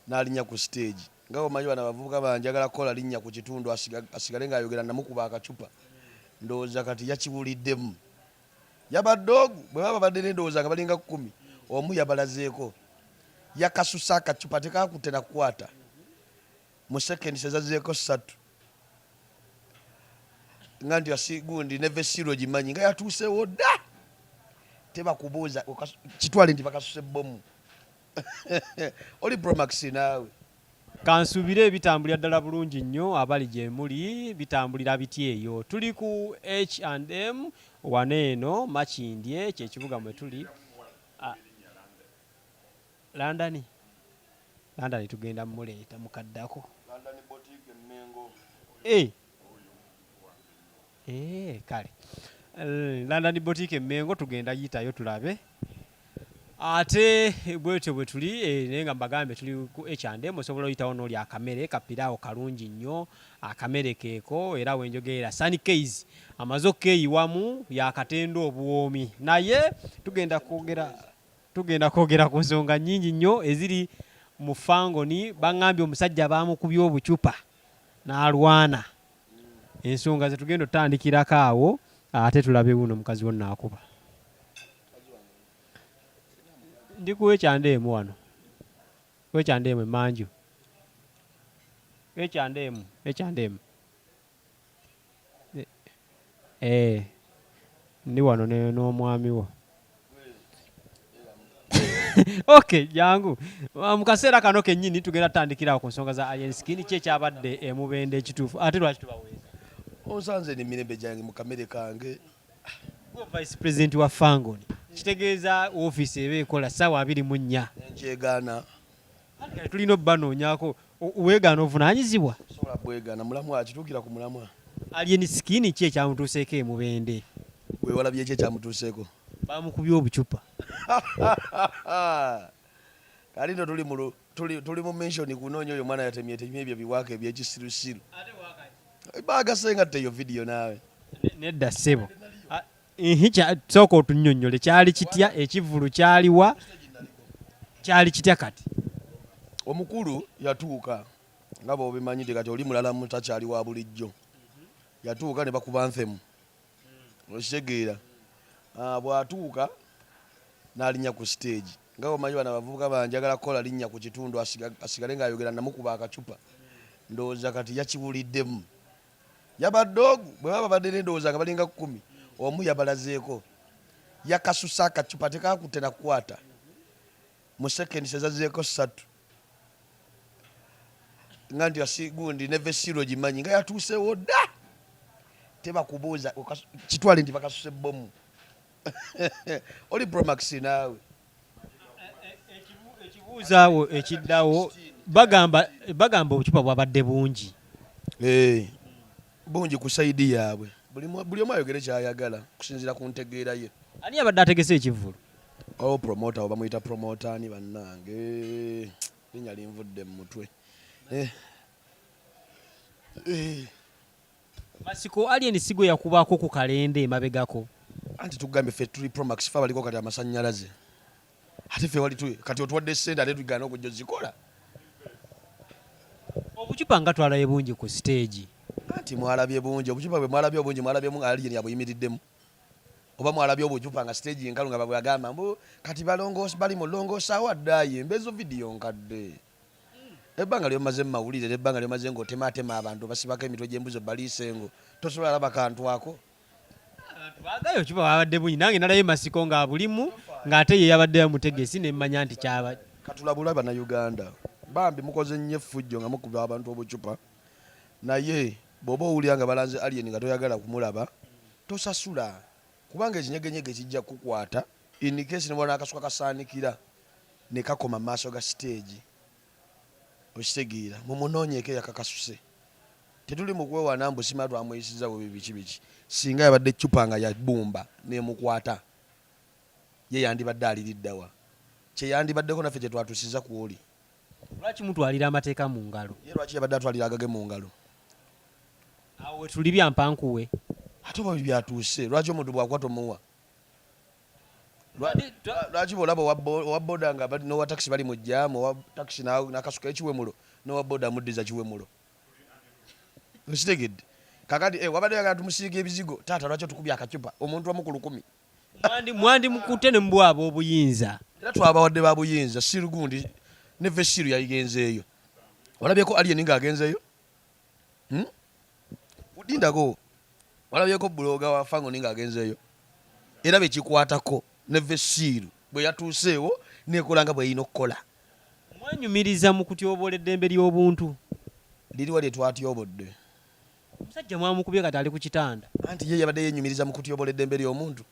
n'alinnya ku stage nga omanyi bano abavubuka banjagala kola linnya ku kitundu asigale ng'ayogera namukuba akacupa ndowooza kati yakibuliddemu yabadde ogu bwe baba badde n'endowooza nga balinga 10 omu yabalazeeko yakasusa akacupa tekakutte nakukwata mu sekendi sezazeeko 3 nga nti asigundi neve siro gimanyi nga yatuusewo dda tebakubuuza kitwale nti bakasuse bbomu oli Promax naawe kansubire ebitambulira ddala bulungi nnyo abali gye muli bitambulira biti eyo tuli ku H&M wano eno Makindye kyekibuga mwe tuli London tugenda muleeta mukaddako kale London boutique Mengo tugenda yitayo tulabe ate bwetyo bwe tuli naye nga mbagambe tuli ku H&M osobola oyitawo n'oli akamere kapiraawo kalungi nnyo akamere keeko era wenjogerera Sunny Keys amaze okkeeyiwamu yakatenda obuwoomi naye tugenda kwogera ku nsonga nnyingi nnyo eziri mu Fangon baŋŋambye omusajja baamukubye obucupa n'alwana ensonga ze tugenda otandikirako awo ate tulabe wuno mukazi wonna akuba ndi ku H&M wano H&M manju H&M ndi wano n'omwami wo okay jangu mu kaseera kano kennyini tugenda tutandikirawo ku nsonga za Alien Skin kyekyabadde emubende ekituufu ate lwaki tubaweeza onsanze n'emirembe gyange mu kamere kange vice president wa Fangon kitegeeza ofiisi eba ekola ssaawa 24 nkyegaana tulina obbanoonyako weegaana ovunaanyizibwa sobola bwegaana mulamwa akituukira ku mulamwa Alien Skin ki ekyamutuuseeko emubende gwe walabye ki ekyamutuuseeko bamukubye obucupa kalino tuli mu mention kunoonya oyo mwana yatemye ebyo biwaaka ebyekisirusiru baagasenga teyo video naawe nedda ssebo sooka otunnyonnyole kyali kitya ekivulu kyaliwa kyali kitya kati omukulu yatuuka nga bw'obimanyidde kati oli mulala mutakyali wa bulijjo yatuuka ne bakuba nthemu okitegeera bw'atuuka n'alinnya ku stage nga omanyi bano abavubuka banjagala kola linnya ku kitundu asigale ng'ayogera namukuba akacupa ndowooza kati yakibuliddemu yabadde ogu bwe baba badde n'endowooza nga balinga 10 omu yabalazeeko yakasusa akacupa tekakutte nakukwata mu sekendi sezazeeko 3 nga nti asigundi neve siro gimanyi nga yatuusewo dda tebakubuuza kitwale nti bakasuse bbomu oli Promax naawe ekibuuzaawo ekiddawo bagamba obucupa bwabadde bungi bungi ku saidi yaabwe buli omu ayogere kyayagala kusinziira ku ntegeera ye ani abadde ategese ekivulu promota oba muyita promota ani bannange linnya linvudde mu mutwe masiko Alien Sigo yakubaako ku kalende emabegako anti tugambye ffe tuli Promax fe baliko kati amasannyalaze ate ffe wali kati otuwadde essente ate tugaana okujja zikola obucupa nga twalaye bungi ku stage anti mwalabye bungi obucupa bwe mwalabye obungi mwalabyemu Alien yabuyimiriddemu oba mwalabye obucupa nga stage nkalu nga babwagamba mbu kati balongoosa bali mu longoosa waddayi embezo video nkadde ebbanga lyomaze mu mawulire ebbanga lyomaze ng'otemaatema abantu basibako emitwe gy'embuzi baliisengo tosobola laba kantu ako bagayo kiba babadde bungi nange nalayo masiko ng'abulimu ng'ate ye yabadde yamutegesi nemmanya nti kyaba katulabula bannayuganda bambi mukoze nnyo effujjo nga mukuba abantu obucupa naye bw'oba owulira nga balanze Alien nga toyagala kumulaba tosasula kubanga ekinyegenyege kijja kukwata in case nebona akasuka kasaanikira ne kakoma maaso ga stage okitegeera mumunoonyeeko yakakasuse tetuli mu kwewaana mbu sima twamuyisiza bwe biki singa yabadde Ccupa nga yabumba nemukwata ye yandibadde aliriddawa kyeyandibaddeko naffe kye twatusiza ku oli lwaki mutwalira amateeka mu ngalo ye lwaki yabadde atwalira agage mu ngalo awo wetuli byampankuwe ate oba byatuuse lwaki omuntu bwakuba tomuwa lwaki bolaba owa boda nga n'owa taxi bali mu jjaamu owa taxi n'akasuka ekiwemulo n'owa boda amuddiza kiwemulo okitegedde kakati wabadde yagala tumusiiga ebizigo taata lwaki otukubye akacupa omuntu wamu ku 10 mwandi mukutte ne mubwaba obuyinza era twabawadde ba buyinza sirugundi ne vesiru yayigenzeeyo walabyeko alien ng'agenzeeyo udindako walabyeko buloga wa Fangon ng'agenzeeyo era bekikwatako ne vesiru bwe yatuuseewo nekola nga bweyina okukola mwanyumiriza mu kutyoboola eddembe ly'obuntu liriwa lye twatyobodde omusajja mwamukubye kati ali ku kitanda anti ye yabadde yenyumiriza mu kutyoboola eddembe ly'omuntu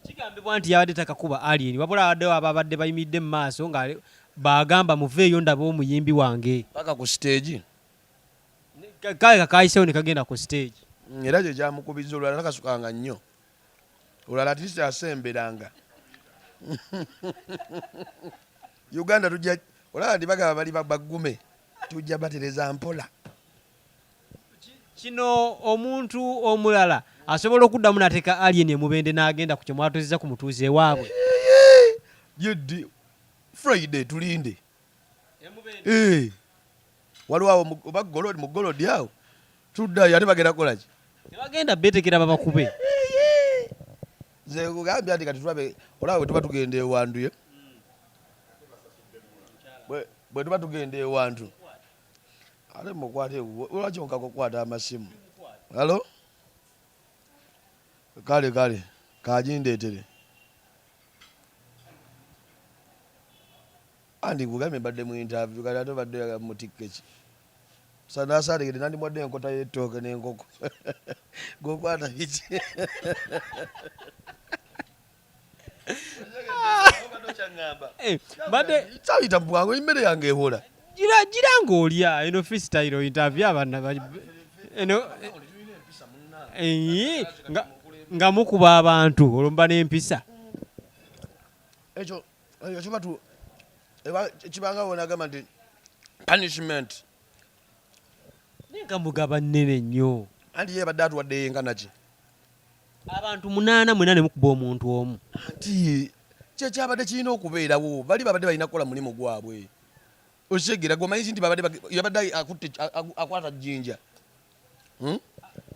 kigambibwa nti yabadde takakuba alien wabula abaddewo ababadde bayimiridde mu maaso nga bagamba muveeyo ndaba omuyimbi wange paka ku stage kale kakayisewo ne kagenda ku stage era kye kyamukubiza olulala takasukanga nnyo olulala atirisi asemberanga Uganda tujja olaba ndibagaba bali baggume tujja batereza mpola kino omuntu omulala asobola okuddamu nateeka alien emubende n'agenda ku kyemwatuuziza ku mutuuzi ewaabwe yeddi Friday tulinde waliwo awo oba golodi mu golodi awo tuddayo ate bagenda kukolaki tebagenda betekera babakube nze kugambye nti kati tulabe olaba bwe tuba tugenda ewantu bwe tuba tugenda ewantu ate mukwate olwaki mukakukwata amasimu halo kale kajindeetere andi nkugambye mbadde mu interview kati ate badde mu tikeki sanasategede nandimwadde enkota y'ettooke n'enkoko gokwata biki badde kyayita bwangu emmere yange ewola gira ng'olya eno freestyle interview abaana eno nga mukuba abantu olumba n'empisa ekyo kibanga wonagamba nti punishment nenga mugaba nnene nnyo anti ye badde atuwadde yenkanaki abantu 8 mwena ne mukuba omuntu omu anti kyekyabadde kirina okubeerawo bali babadde balina kukola mulimu gwabwe okitegera gomanyi nti yabadde akwata jjinja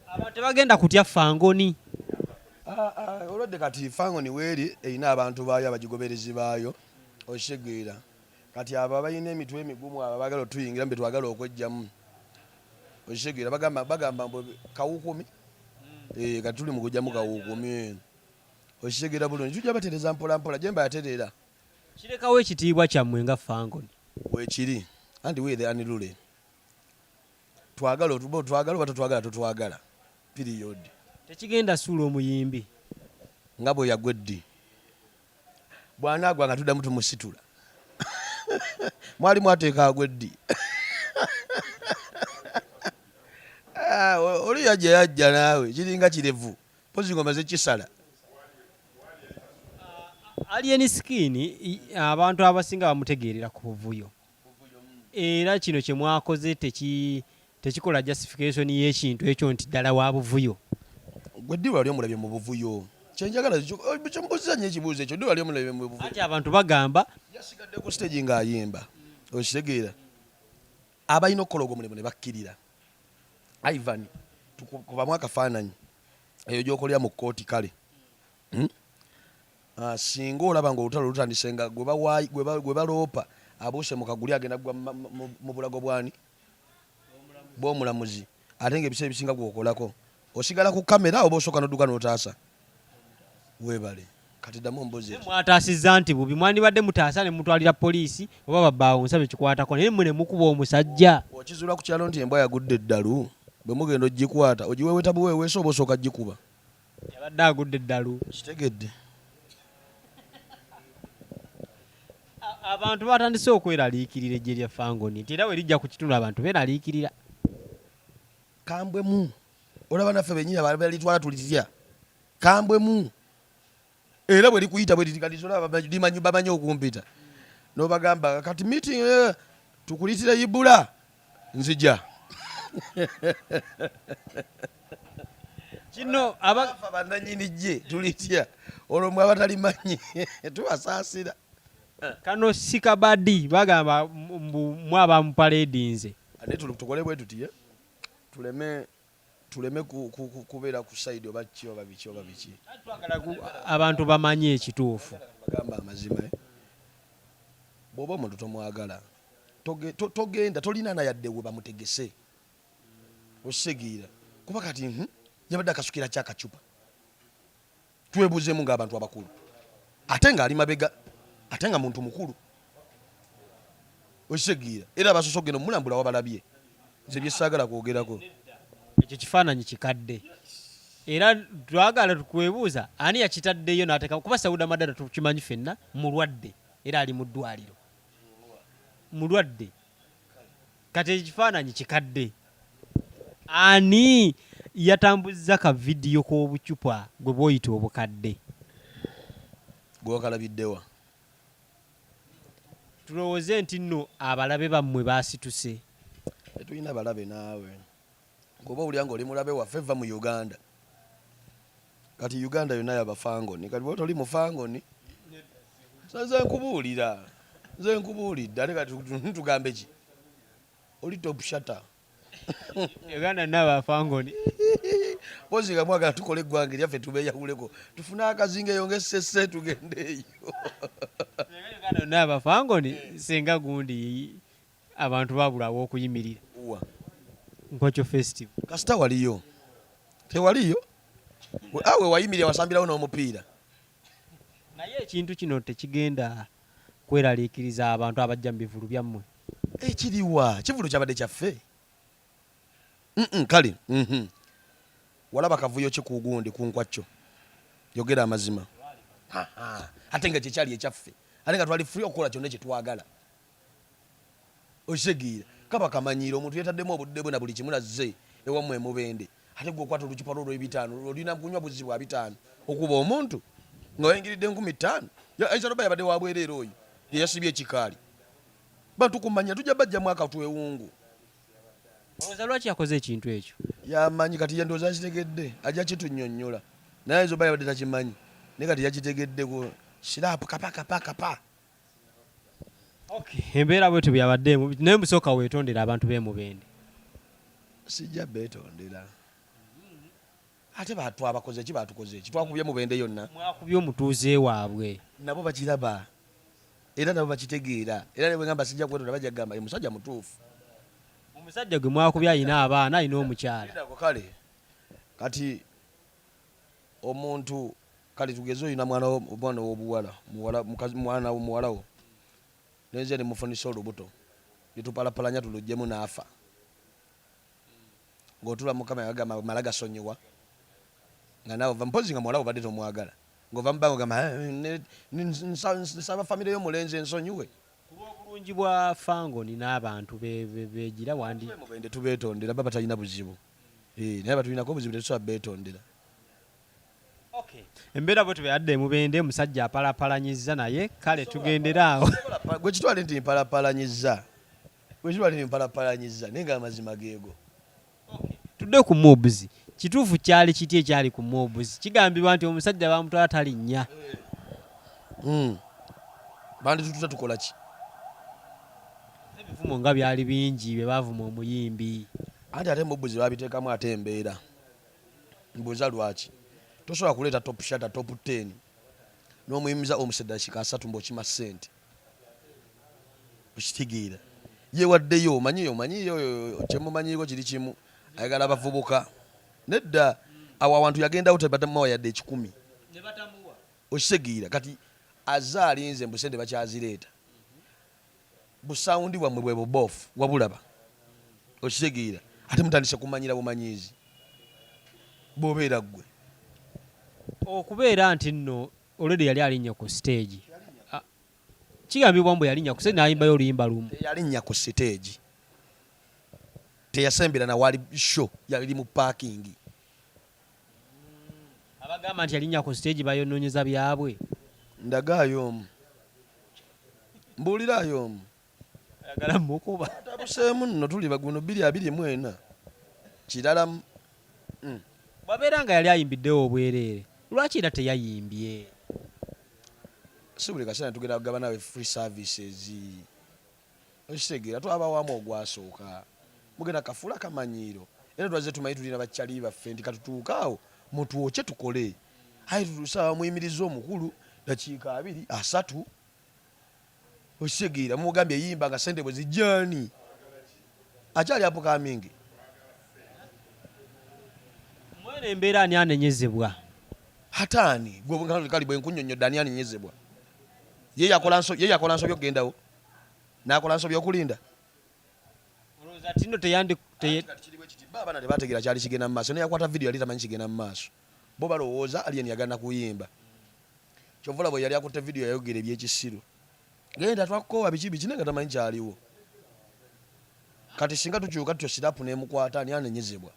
abantu tebagenda kutya Fangoni olwadde kati Fangon weeri erina abantu baayo abagigoberezi baayo okitegeera kati abo abalina emitwe emigumu abo bagala otuyingira mbe twagala okwejjamu okitegeera bagamba kawukumi kati tuli mu kujjamu kawukumi okitegeera bulungi tujja batereza mpola mpola jemba yaterera kirekawo ekitiibwa kyammwe nga Fangon weekiri anti we the unruly twagala oba totwagala totwagala period tekigenda suula omuyimbi nga bwe yagwa eddi bw'anaagwa nga tuddamu tumusitula mwali mwateeka agwa eddi oli yajja naawe kiringa kirevu pozi ngoma zekisala alien skin abantu abasinga bamutegeerera ku buvuyo era kino kye mwakoze tekikola justification y'ekintu ekyo nti ddala wa buvuyo gwe ddi wali omulabye mu buvuyo kyenjagala kyombuuza nnyo ekibuuzo ekyo ddi wali omulabye mu buvuyo ati abantu bagamba yasigadde ku stage ng'ayimba okitegeera abalina okukola ogwo mulimu ne bakkirira Ivan tukubamu akafaananyi eyo gyokolera mu kkooti kale singa olaba ng'olutalo lutandise nga gwe baloopa abuuse mu kaguli agenda kugwa mu bulago bwani bw'omulamuzi ate ng'ebiseera ebisinga gwokolako osigala ku kamera oba osooka n'odduka n'otaasa weebale kati ddamu ombozi mwataasizza nti bubi mwandibadde mutaasa ne mutwalira poliisi oba babbaawo nsabe kikwatako naye mmwe ne mukuba omusajja okizula ku kyalo nti embwa yagudde eddalu bwe mugenda ogikwata ogiweeweta buweeweesa oba osooka gikuba yabadde agudde eddalu kitegedde abantu batandise okweraliikirira ejje lya Fangon nti era we lijja ku kitundu abantu beeraliikirira kambwemu olaba naffe bennyini abalitwala tulitya kambwemu era bwe likuyita bwe litikalizola bamanyi okumpita n'obagamba kati meeting tukulitira yibula nzija kino abafa bannanyini gye tulitya olwo mwe abatalimanyi tubasaasira. kano sikabadi bagamba mwaba mupaledinze ate tukole bwe tuti tuleme kubeera ku side oba ki oba biki oba biki. twagala abantu bamanye ekituufu. bagamba amazima bw'oba omuntu tomwagala togenda tolina nayadde we bamutegese osegiira kuba kati yabadde akasukira kyakacupa twebuuzeemu ng'abantu abakulu ate ng'ali mabega ate nga muntu mukulu osegiira era abasosogeno mulambula wabalabye nze byesaagala kwogerako. ekyo kifaananyi kikadde era twagala tukwebuuza ani yakitaddeyo n'ateeka kuba Sauda Madada tukimanyi ffenna mulwadde era ali mu ddwaliro mulwadde kati ekifaananyi kikadde ani yatambuzza ka vidiyo k'obucupa gwe bwoyita obukadde gwokalabiddewa tulowooze nti nno abalabe bammwe baasituse. tetulina balabe naawe ngoba olya nga oli mulabe waffe va mu Uganda kati Uganda yonna yaba Fangon kati bwota oli mu Fangon nze nkubuulidde ate kati tugambe ki oli top shutter Uganda naba Fangon pozi nga mwagala tukole eggwanga lyaffe tubeyawuleko tufune akazinga eyo ng'essesse tugendeeyo. Uganda naba Fangon senga gundi abantu babulawo okuyimirira nkokyo festival kasita waliyo tewaliyo awe wayimirira wasambirawo n'omupiira naye ekintu kino tekigenda kweraliikiriza abantu abajja mu bivulu byammwe ekiriwa kivulu kyabadde kyaffe kale walaba kavuyo ki ku gundi ku nkwakyo yogera amazima ate nga kyekyali ekyaffe ate nga twali free okukola kyonna kyetwagala okisegiira kaba kamanyiiro omuntu yetaddemu obudde bwe na buli kimu nazze ewammwe emubende ate gwe okwata olucupa lwo lw'ebitaano olina kunywa buzibu bwa bitaano okuba omuntu nga wayengiridde 5,000 aisaroba yabadde wabwereera oyo yeyasibye ekikaali bantu kumanya tujja bajjamu akatwewungu olowooza lwaki yakoze ekintu ekyo yamanyi kati yandowooza akitegedde ajja kitunnyonnyola naye zoba yabadde takimanyi naye kati yakitegeddeko sirapu kapa. embeera bwetu byabaddeemu naye musooka weetondera abantu b'emubende. sijja beetondera ate twabakoze ki batukoze ki twakubye mubende yonna mwakubye omutuuze waabwe nabo bakiraba era nabo bakitegeera era ne bwegamba sijja kwetonda bajja kugamba musajja mutuufu omusajja gwe mwakubye ayina abaana ayina omukyala kale kati omuntu kale tugeze oyina mwana w'obuwala mwana w'omuwalawo nenze ne mufunisa olubuto litupalapalanya tulugjemu n'afa ng'otula mukama yagamba mala gasonyiwa nga nawe ova mpozi nga muwalawo badde tomwagala ng'ova mubango gamba nsaba famire y'omulenzi ensonyiwe kuba obulungi bwa Fangon n'abantu begira wandi mubende tubeetondera baba talina buzibu naye batulinako obuzibu tetusobola beetondera. embeera bwe tubeyadde mubende musajja apalapalanyiza naye kale tugenderaawo gwe kitwale nti mpalapalanyiza naye nga amazima geego tudde ku mobuzi kituufu kyali kiti ekyali ku mobuzi kigambibwa nti omusajja bamutwala talinnya bandi tututa tukola ki ebivumo nga byali bingi bye bavuma omuyimbi anti ate mobuzi babiteekamu ate embeera mbuuza lwaki tosobola kuleeta top shata top 10 n'omuyimiza omusedakika 3 mb'okima ssente okitegeera yewaddeyo omanyiyo kyemumanyiko kiri kimu ayagala abavubuka nedda awo awantu yagendawo tebatamuwa yadde 10 okitegeera kati azaalinze mbusente bakyazireeta busawundi bwammwe bwe bubofu wabulaba okitegeera ate mutandise kumanyira bumanyiizi bw'obeera ggwe okubeera nti nno olwedi yali alinnya ku stage kigambibwa mbu yalinnya ku stage n'ayimbayo oluyimba lumu yalinnya ku stage teyasembera nawali show yali mu parking abagamba nti yalinnya ku stage bayonoonyeza byabwe ndagaayo omu mbuuliraayo omu ayagala mukuba tabuseemu nno tuli baguno 224 kirala Wabeera nga yali ayimbiddewo obwereere. Lwaki era teyayimbye? Si buli kaseera tugenda kugaba nawe free services. Okitegeera twabawamu ogwasooka. Mugenda kafuula kamanyiiro. Era twaze tumanyi tulina bakyali baffe nti katutuuka awo mutuoke tukole. Ayi tutuusa muyimiriza omukulu dakiika 2 3. Okitegeera mugambye yimba nga sente bwe zijjaani. Akyali apo kamingi. Mwene embeera ani anenyezebwa? Hataani gwe kali bwe nkunnyonnyodde ani anenyezebwa. Ye yakola nsobyo okugendawo. N'akola nsobyo okulinda. Olowooza tino teyandi baabana tebategeera kyali kigenda mu maaso. Neyakwata vidiyo yali tamanyi kigenda mu maaso. Bo balowooza alien yagana kuyimba. Kyovula bwe yali akutte vidiyo yayogera ebyekisiru. Genda twakoowa biki biki nga tamanyi kyaliwo. Kati singa tukyuka tutyo sirapu n'emukwata ani anenyezebwa.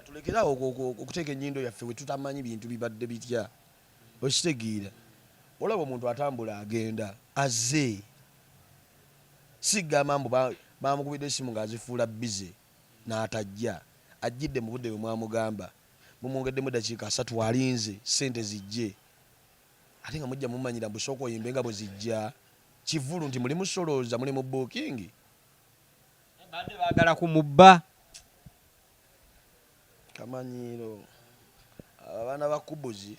Tulekerawo okuteeka ennyindo yaffe we tutamanyi bintu bibadde bitya. Okitegeera. Olaba omuntu atambula agenda azze. Sigamba mbu bamukubidde essimu ng'azifuula bize n'atajja. Ajjidde mu budde bwe mwamugamba. Mumwongeddemu eddakiika 3 alinze ssente zijje. Ate nga mujja mumanyira mbu sooka oyimbe nga bwe zijja. Kivulu nti muli musolooza muli mu booking. Badde baagala kumubba. Kamanyiiro. Abaana ba kubuzi.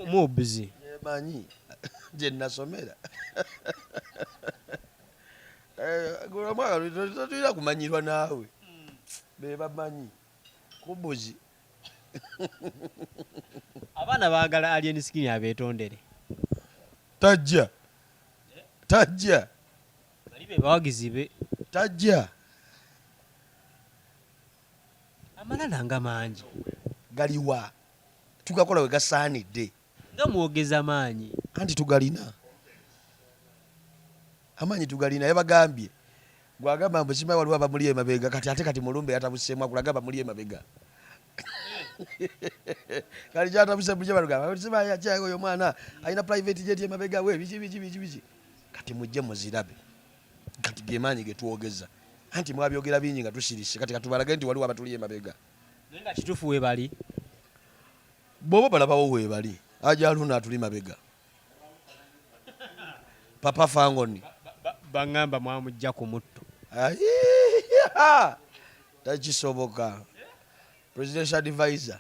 Mubuzi. Yemanyi. Gye nasomera. Tulina kumanyirwa naawe. Be bamanyi. Kubuzi. Abaana baagala alien skin abeetondere. Tajja. Tajja. Bali be bawagizi be. Tajja. Amalala nga mangi. Galiwa. Tugakola we gasaanidde. Nga mwogeza maanyi. Anti tugalina. Amanyi tugalina yabagambye. Gwagamba mbu simanyi waliwo abamuli emabega kati mulumbe yatabuseemu akulagamba muli emabega. Kali jatabuse muje balugamba simanyi akyago oyo mwana alina private jet emabega we biki. Kati mujje muzirabe. Kati gemaanyi getwogeza. Anti mwabyogera bingi nga tusirise kati katubalage nti waliwo abatuli emabega. Nenga kitufu we bali. Bobo balabawo we bali. Ajaluna atuli mabega. Papa Fangon. Bangamba mwamujja ku mutto. Takisoboka. Presidential advisor.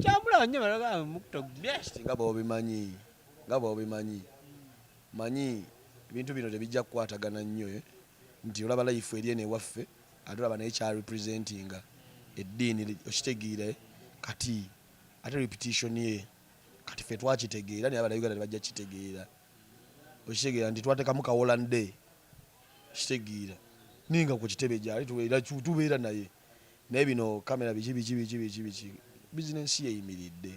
Kyamula nnyo balaga mutto best. Ngabo obimanyi. Manyi ebintu bino tebijja kukwatagana nnyo nti olaba life eri ene waffe ate olaba naye kya representinga eddiini okitegeera kati ate repetition ye kati ffe twakitegeera naye Uganda tebajja kitegeera. Okitegeera nti twateekamu kawolan day kitegeera ninga ku kitebe gyali tubeera naye bino kamera biki bizinensi yeyimiridde.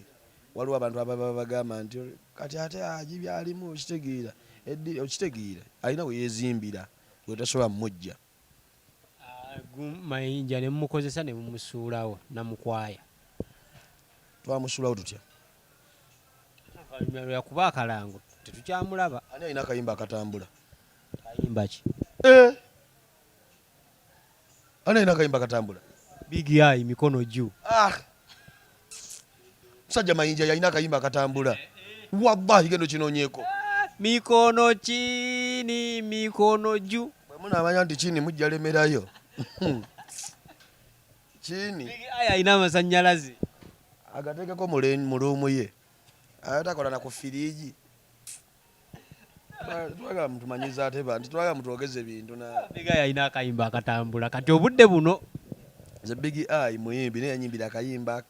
Waliwo abantu ababagamba nti kati ate agibyalimu okitegeera alina we yeezimbira wetasobola mujja. Mayinja ne mumukozesa ne mumusuulawo namukwaya. Twamusuulawo tutya? Yakuba akalango tetukyamulaba. Ani alina akayimba akatambula? Kayimba ki? Ani alina akayimba akatambula? Big Eye mikono juu. Musajja Mayinja yalina akayimba akatambula. Wallahi gendo kinoonyeeko. Mikono chini mikono juu. Bwe munaamanya nti chini mujja lemerayo. Chini. Big Eye alina amasannyalaze. Agateekeko mu luumu ye. Atakola na ku firiji. Twagala mutumanyiza ate bantu twagala mutwogeze bintu na. Big Eye alina akayimba akatambula kati obudde buno. Ze Big Eye muyimbi naye yanyimbira akayimba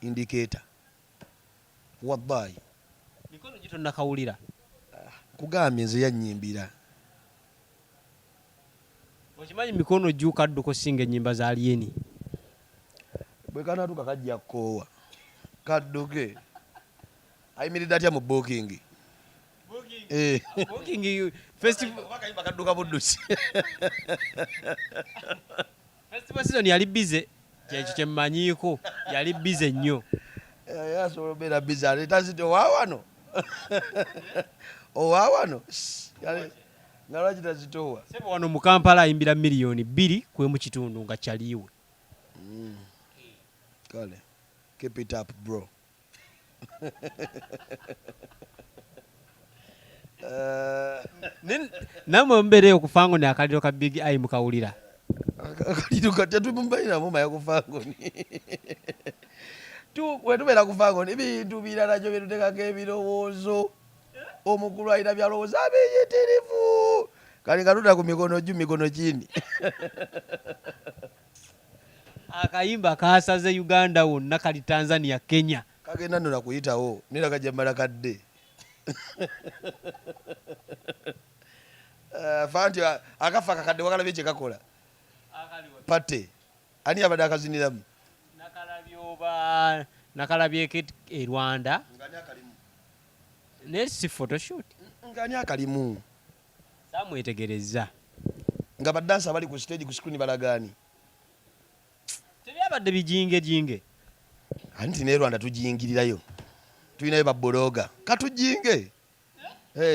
indicator. Wallahi. Mikono jito nakawulira. Kugambye nze yanyimbira. Okimanyi mikono juu kadduko singa ennyimba za alieni. Bwe kanatuka kajja kkoowa. Kadduke. Ayimiridde atya mu booking. Booking festival wakayimba kadduka buddusi. Festival season yali bize. Kyekyo kyemmanyiiko yali bize nnyo. Yasobola obeera bize ate tazidde owaawano. Owaawano. Nga lwaki tazitowa. Sebo wano mu Kampala ayimbira miliyoni 2 kwe mu kitundu nga kyaliwe. Kale keep it up bro. Namwe mbeereyo ku Fangon akaliro ka Big Eye mukawulira. Akaliro kati tumumbaliramu maya ku Fangon. Wetubeera ku Fangon ebintu birala gyo byetutekako ebirowoozo. Omukulu alina byalowooza biyitirivu. Kale nga tuta ku mikono gyu mikono kindi. Akayimba kasaze Uganda wonna kali Tanzania Kenya. Kagenda nno nakuyitawo nera kajja mmala kadde. Fanti akafa kakadde wakalabye kye kakola. Pate ani abadde akaziniramu. Nakalabye e Rwanda. Ne si photoshoot. Ngani akalimu. Samwetegereza. Nga badansa bali ku stage ku screen balagaani. Tebyabadde bijinge. Anti ne Rwanda tujingirirayo. Tulinayo babbologa. Katujinge.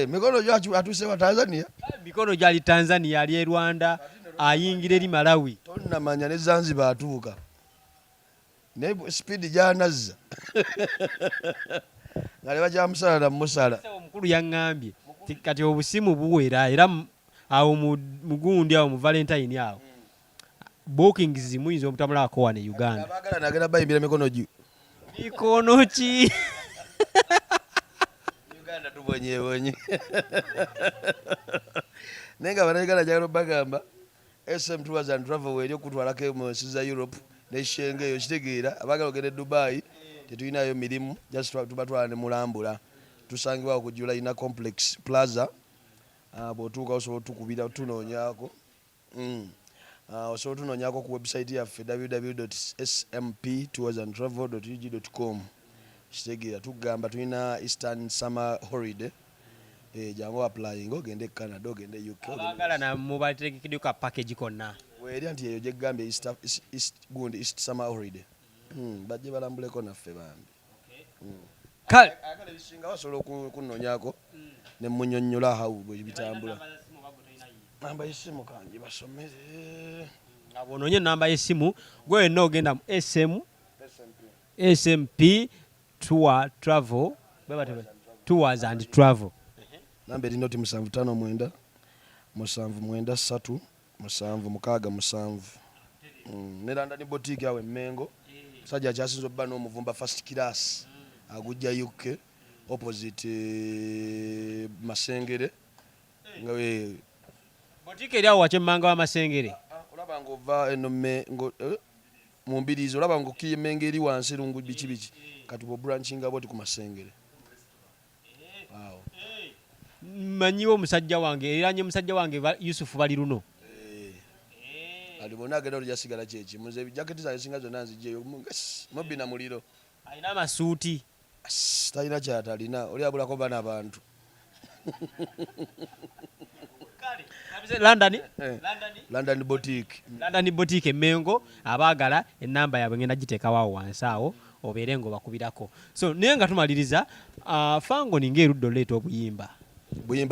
Mikono gyacu atuse wa Tanzania. Mikono gyali Tanzania ali e Rwanda ayingira eri Malawi. Tonnamanya ne Zanzibar atuuka. Ne speed gyanazza. Nga leba kyamusala na musala. Omukulu yaŋŋambye kati obusimu buwera era awo mugundi awo mu Valentine awo. Booking zimuyinza obutamulako wane Uganda. Abagala nagenda bayimbira mikono gyu. Mikono ki? Uganda tubonye. Nenga banayigala jagalo bagamba SM Tours and Travel weri okutwalako mu nsi za Europe ne Schengen eyo kitegeera abagala ogende Dubai tetulinayo mirimu just tubatwala ne mulambula tusangibwa ku July Complex Plaza bw'otuuka osobola tukubira tunoonyako osobola tunoonyako ku website yaffe www.smptoursandtravel.ug.com kitegeera tugamba tulina Eastern Summer Holiday jangu applying ogende Canada ogende UK abagala na mubategekedde ka package konna weri anti eyo gye gambye East Summer Holiday bajje balambuleko naffe bambi kale agala bisinga wasobola kunoonyako ne munyonnyola awo bwe bitambula namba y'essimu kanji basomere nga bw'onoonye ennamba y'essimu gwe wenna ogenda mu SMP Tour Tours and Travel namba erina oti 759 793 767 neranda ni boutique awe Mengo sajja kyasinza obba n'omuvumba first class agujja UK opposite Masengere nga we boutique eri awo wakyemmanga wa Masengere olaba ng'ova eno mu mbiriizi olaba ng'okkiye Mengo eri wansi lungu biki kati bwo branchinga bwoti ku Masengere waaw manyiwo musajja wange eranye musajja wange Yusufu bali luno ali bona agenda olyasigala kyeki muze jaketi za singa zonna nzijeyo mobi na muliro alina amasuuti talina kyatalina oli abulako bana abantu London boutique Mengo abaagala ennamba yaabwe ngenda giteekawo awo wansi awo obeere ng'obakubirako so naye nga tumaliriza Fangon ng'erudde oleeta obuyimba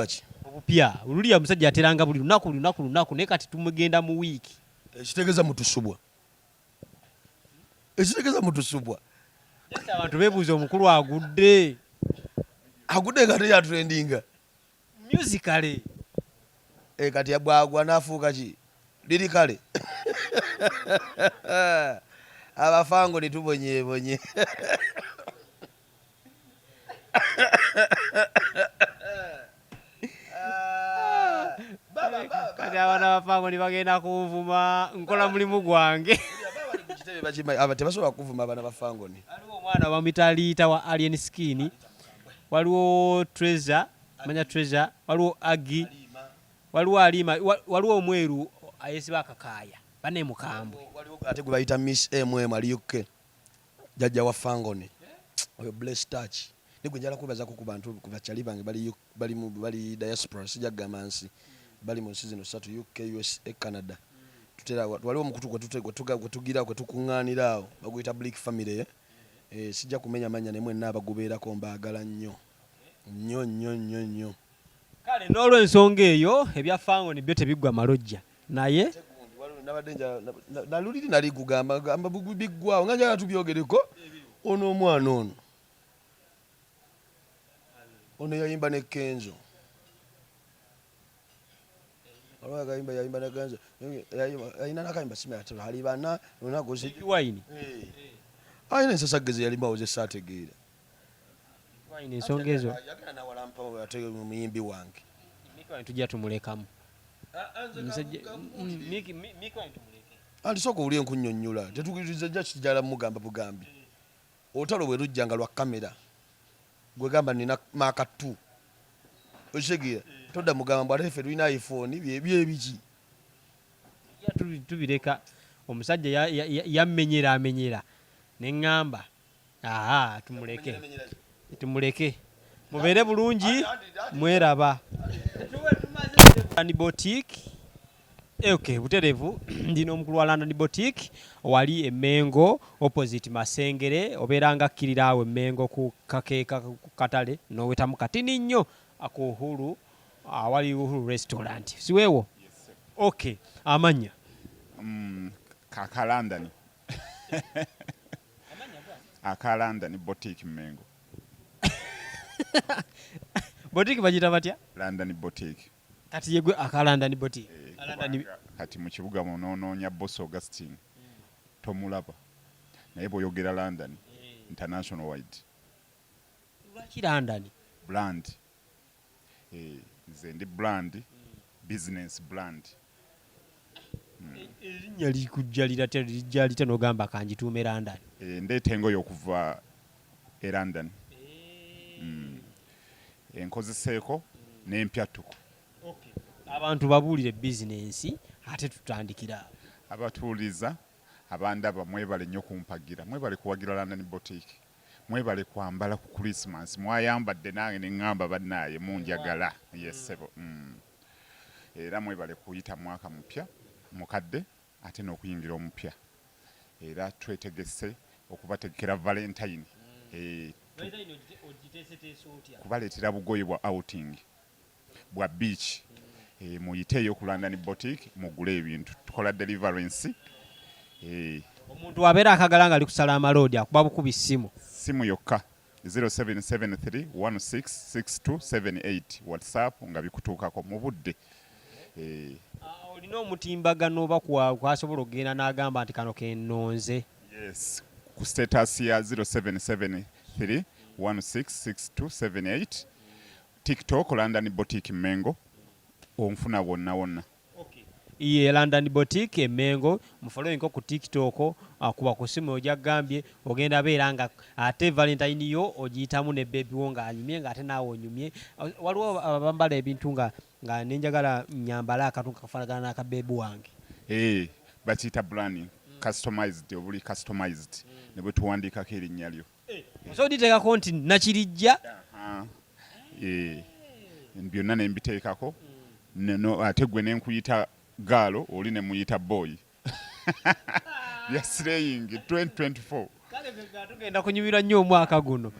ki obupya oluliya musajja ateranga buli lunaku naye kati tumugenda mu wiiki ekitegeeza mutusubwa abantu beebuuza omukulu agudde nga teyatulendinga musicale kati yabwagwa n'afuuka ki liri kale abafango nitubonyebonye kati abaana bafango nibagenda kunvuma nkola mulimu gwange tebasobola kuvuma abaana bafangoni waliwo omwana bamwita liita wa Alien Skin waliwo Treasure manya Treasure waliwo Agi waliwo Alima waliwo omweru ayesiba akakaaya bane mukambo ate gwe bayita Miss ali UK jajja wa Fangoni oyo bless touch nigwe njala kubazako ku bantu ku bachali bange bali diaspora sijja gamansi bali mu nsi zino 3 UK USA Canada tutera waliwo mukutu gwe tugira gwe tukunganira awo baguyita Blick family sijja kumenya manya nemwe nabagoberako mbaagala nnyo kale n'olw'ensonga eyo ebya Fangon byo tebiggwa malojja naye nabadde naluliri nali kugamba gamba biggwawo nga njagala tubyogereko ono omwana ono yayimba ne Kenzo yayimba ne Kenzo yayina nakayimba simayatero hali bana onagoze wine ayina ensasageze yalimbawo ze saategeera wine ensonga ezo yagala nawalampa ate muyimbi wange tujja tumulekamu anti sooka oli enkunnyonnyola tetukiriza jja kijala mugamba bugambi olutalo bwe lujja nga lwa kamera gwe gamba nina maaka 2 okitegeera todda mugamba mbw ate ffe tulina iphone byebiki tubireka omusajja yamenyera neŋŋamba tumuleke mubeere bulungi mweraba London Boutique buterevu ndina omukulu wa London Boutique wali emengo opposite Masengere obeeranga akkirira awo emengo ku kakeeka ku katale nowetamu katini nnyo ako Uhuru awali Uhuru restaurant siweewo amanya aka London aka London Boutique mengo boutique bagita batya London Boutique kati yegwe aka London Boutique kati mu kibuga munoonoonya Boss Augustine tomulaba naye bw'oyogera London international wide lwaki London brand nze ndi brand business brand erinnya likujjalira lijjalita n'ogamba kanjituume London ndeeta engoye okuva e London enkozeseeko n'empyatuko abantu babuulire bizinensi ate tutandikira abatuuliza abandaba mwebale nnyo kumpagira mwebale kuwagira London Boutique mwebale kwambala ku Christmas mwayambadde nange neŋŋamba bannaaye munjagala yesebo era mwebale kuyita mwaka mupya mukadde ate n'okuyingira omupya era twetegese okubategekera Valentine kubaleetera bugoye bwa outing bwa beach muyiteeyo ku London Boutique mugule ebintu tukola deliverance omuntu abeera akagala nga ali kusala amaloodi akuba bukubi simu yokka 0773166278 WhatsApp nga bikutuukako mu budde olina omutimbagano oba kwasobola okugenda n'agamba nti kano kennonze yes ku status ya 0773166278 TikTok London Boutique Mengo onfuna wonna iye London Boutique Mengo mufollowing ku TikTok akuba ku simu ojagambye ogenda beera nga ate Valentine yo ogiyitamu ne baby wo nga anyumye nga ate naawe onyumye waliwo abambala ebintu nga nenjagala nyambala akatuntu kafaanagana n'aka baby wange bakiyita branding customized obuli customized ne bwe tuwandiikako erinnya lyo so diteekako nti nakirijja byonna ne mbiteekako ate gwe ne nkuyita gaalo oli ne muyita boy ya slaying 2024 tugenda kunyumirwa nnyo omwaka guno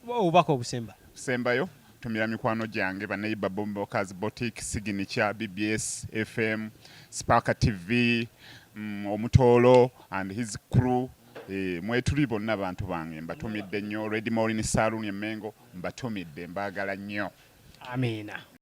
obubaka obusembayo tumira mikwano gyange baneiba Bombokers Boutique Signature BBS FM Sparker TV Omutoolo and his crew mwetuli bonna bantu bange mbatumidde nnyo Red Morning Saloon Emengo mbatumidde mbaagala nnyo amina